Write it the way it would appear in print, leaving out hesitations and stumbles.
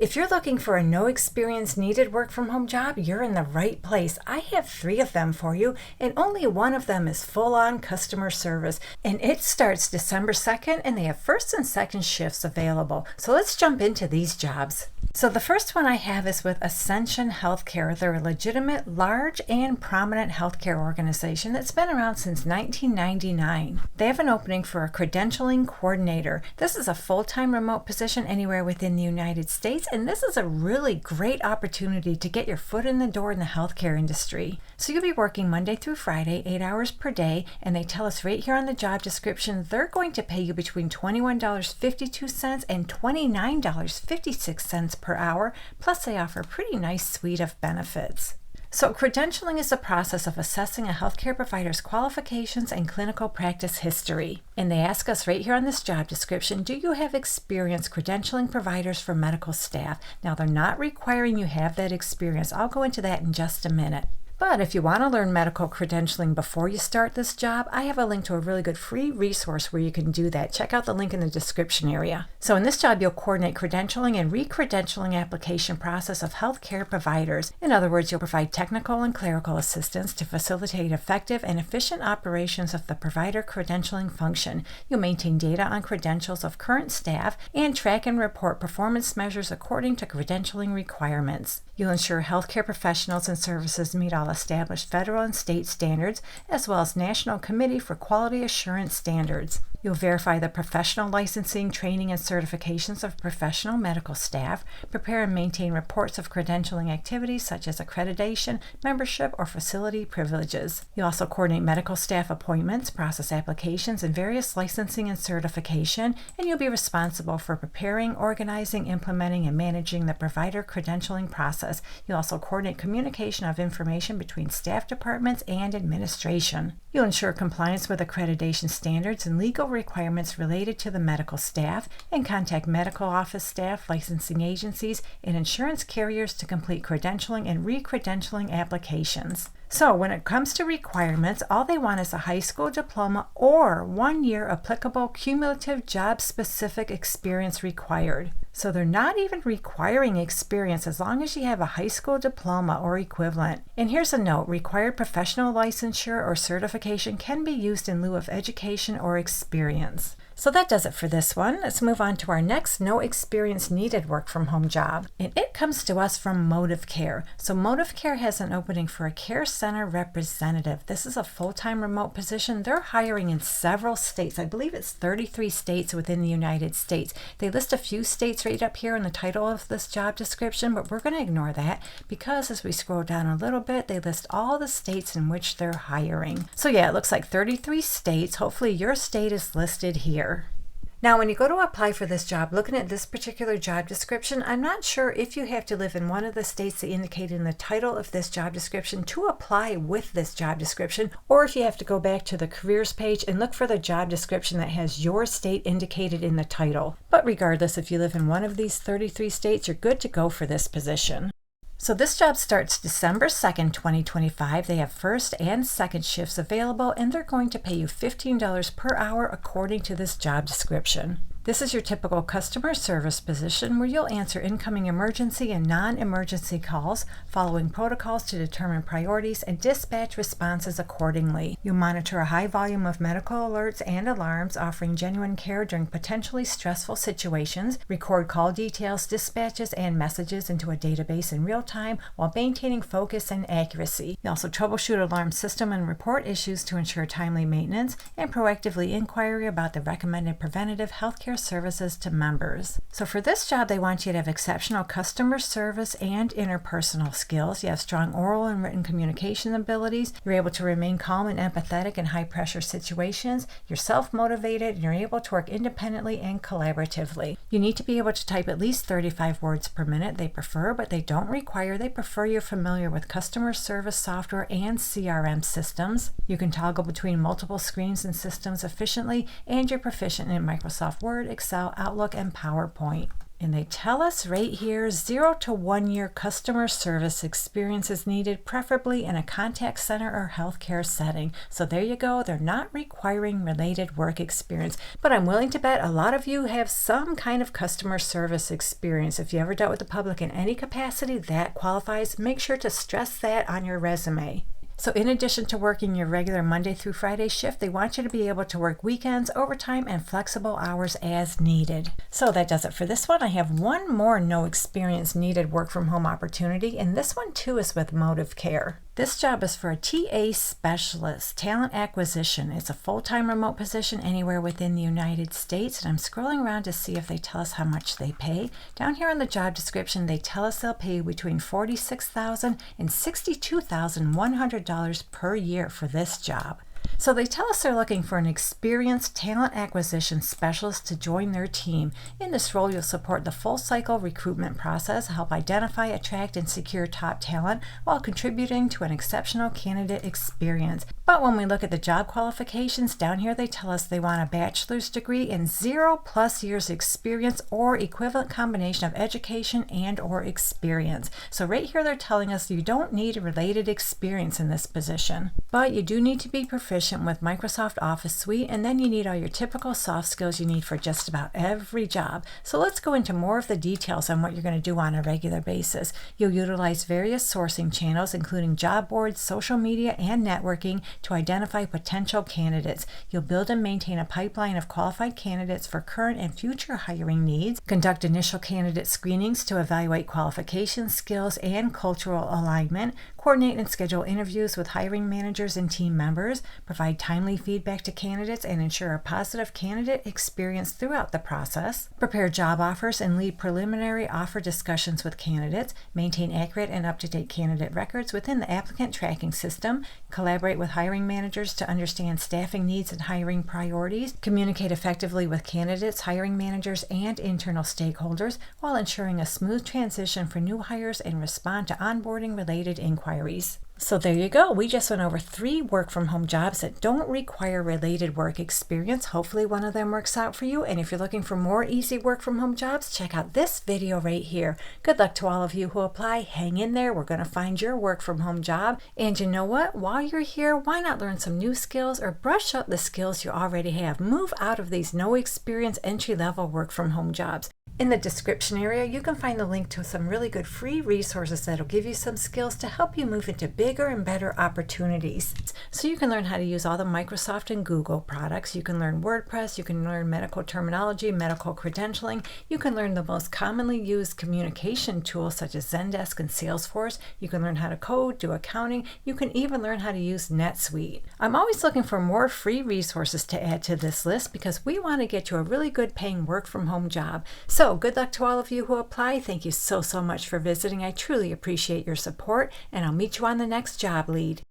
If you're looking for a no experience needed work from home job, you're in the right place. I have 3 of them for you, and only one of them is full-on customer service, and it starts December 2nd, and they have first and second shifts available. So let's jump into these jobs. So the first one I have is with Ascension Healthcare. They're a legitimate, large, and prominent healthcare organization that's been around since 1999. They have an opening for a Credentialing Coordinator. This is a full-time remote position anywhere within the United States, and this is a really great opportunity to get your foot in the door in the healthcare industry. So you'll be working Monday through Friday, 8 hours per day, and they tell us right here on the job description they're going to pay you between $21.52 and $29.56 per hour, plus they offer a pretty nice suite of benefits. So credentialing is the process of assessing a healthcare provider's qualifications and clinical practice history. And they ask us right here on this job description, do you have experience credentialing providers for medical staff? Now, they're not requiring you have that experience. I'll go into that in just a minute. But if you want to learn medical credentialing before you start this job, I have a link to a really good free resource where you can do that. Check out the link in the description area. So in this job, you'll coordinate credentialing and re-credentialing application process of healthcare providers. In other words, you'll provide technical and clerical assistance to facilitate effective and efficient operations of the provider credentialing function. You'll maintain data on credentials of current staff and track and report performance measures according to credentialing requirements. You'll ensure healthcare professionals and services meet all established federal and state standards, as well as National Committee for Quality Assurance standards. You'll verify the professional licensing, training, and certifications of professional medical staff, prepare and maintain reports of credentialing activities such as accreditation, membership, or facility privileges. You'll also coordinate medical staff appointments, process applications, and various licensing and certification, and you'll be responsible for preparing, organizing, implementing, and managing the provider credentialing process. You'll also coordinate communication of information between staff departments and administration. You'll ensure compliance with accreditation standards and legal requirements related to the medical staff, and contact medical office staff, licensing agencies, and insurance carriers to complete credentialing and re-credentialing applications. So when it comes to requirements, all they want is a high school diploma or 1 year applicable cumulative job-specific experience required. So they're not even requiring experience as long as you have a high school diploma or equivalent. And here's a note, required professional licensure or certification can be used in lieu of education or experience. So that does it for this one. Let's move on to our next no experience needed work from home job. And it comes to us from Motive Care. So Motive Care has an opening for a care center representative. This is a full-time remote position. They're hiring in several states. I believe it's 33 states within the United States. They list a few states right up here in the title of this job description, but we're going to ignore that because as we scroll down a little bit, they list all the states in which they're hiring. So yeah, it looks like 33 states. Hopefully your state is listed here. Now, when you go to apply for this job, looking at this particular job description, I'm not sure if you have to live in one of the states that indicated in the title of this job description to apply with this job description, or if you have to go back to the careers page and look for the job description that has your state indicated in the title. But regardless, if you live in one of these 33 states, you're good to go for this position. So this job starts December 2nd, 2025. They have first and second shifts available, and they're going to pay you $15 per hour according to this job description. This is your typical customer service position where you'll answer incoming emergency and non-emergency calls, following protocols to determine priorities and dispatch responses accordingly. You monitor a high volume of medical alerts and alarms, offering genuine care during potentially stressful situations, record call details, dispatches, and messages into a database in real time while maintaining focus and accuracy. You also troubleshoot alarm system and report issues to ensure timely maintenance and proactively inquiry about the recommended preventative healthcare services to members. So for this job, they want you to have exceptional customer service and interpersonal skills. You have strong oral and written communication abilities. You're able to remain calm and empathetic in high pressure situations. You're self-motivated and you're able to work independently and collaboratively. You need to be able to type at least 35 words per minute. They prefer, but they don't require. They prefer you're familiar with customer service software and CRM systems. You can toggle between multiple screens and systems efficiently, and you're proficient in Microsoft Word, Excel, Outlook, and PowerPoint. And they tell us right here, 0 to 1 year customer service experience is needed, preferably in a contact center or healthcare setting. So there you go. They're not requiring related work experience, but I'm willing to bet a lot of you have some kind of customer service experience. If you ever dealt with the public in any capacity, that qualifies. Make sure to stress that on your resume. So in addition to working your regular Monday through Friday shift, they want you to be able to work weekends, overtime, and flexible hours as needed. So that does it for this one. I have one more no experience needed work from home opportunity, and this one too is with Motive Care. This job is for a TA specialist, talent acquisition. It's a full-time remote position anywhere within the United States, and I'm scrolling around to see if they tell us how much they pay. Down here in the job description, they tell us they'll pay between $46,000 and $62,100 per year for this job. So they tell us they're looking for an experienced talent acquisition specialist to join their team. In this role, you'll support the full cycle recruitment process, help identify, attract, and secure top talent while contributing to an exceptional candidate experience. But when we look at the job qualifications, down here they tell us they want a bachelor's degree in 0+ years experience or equivalent combination of education and or experience. So right here they're telling us you don't need related experience in this position, but you do need to be proficient with Microsoft Office Suite, and then you need all your typical soft skills you need for just about every job. So let's go into more of the details on what you're going to do on a regular basis. You'll utilize various sourcing channels, including job boards, social media, and networking to identify potential candidates. You'll build and maintain a pipeline of qualified candidates for current and future hiring needs, conduct initial candidate screenings to evaluate qualifications, skills, and cultural alignment, coordinate and schedule interviews with hiring managers and team members, provide timely feedback to candidates and ensure a positive candidate experience throughout the process, prepare job offers and lead preliminary offer discussions with candidates, maintain accurate and up-to-date candidate records within the applicant tracking system, collaborate with hiring managers to understand staffing needs and hiring priorities, communicate effectively with candidates, hiring managers, and internal stakeholders while ensuring a smooth transition for new hires and respond to onboarding related inquiries. So there you go. We just went over 3 work from home jobs that don't require related work experience. Hopefully one of them works out for you. And if you're looking for more easy work from home jobs, check out this video right here. Good luck to all of you who apply. Hang in there. We're going to find your work from home job. And you know what? While you're here, why not learn some new skills or brush up the skills you already have? Move out of these no experience entry-level work from home jobs. In the description area, you can find the link to some really good free resources that'll give you some skills to help you move into bigger and better opportunities. So you can learn how to use all the Microsoft and Google products. You can learn WordPress. You can learn medical terminology, medical credentialing. You can learn the most commonly used communication tools such as Zendesk and Salesforce. You can learn how to code, do accounting. You can even learn how to use NetSuite. I'm always looking for more free resources to add to this list because we want to get you a really good paying work from home job. So good luck to all of you who apply. Thank you so much for visiting. I truly appreciate your support, and I'll meet you on the next job lead.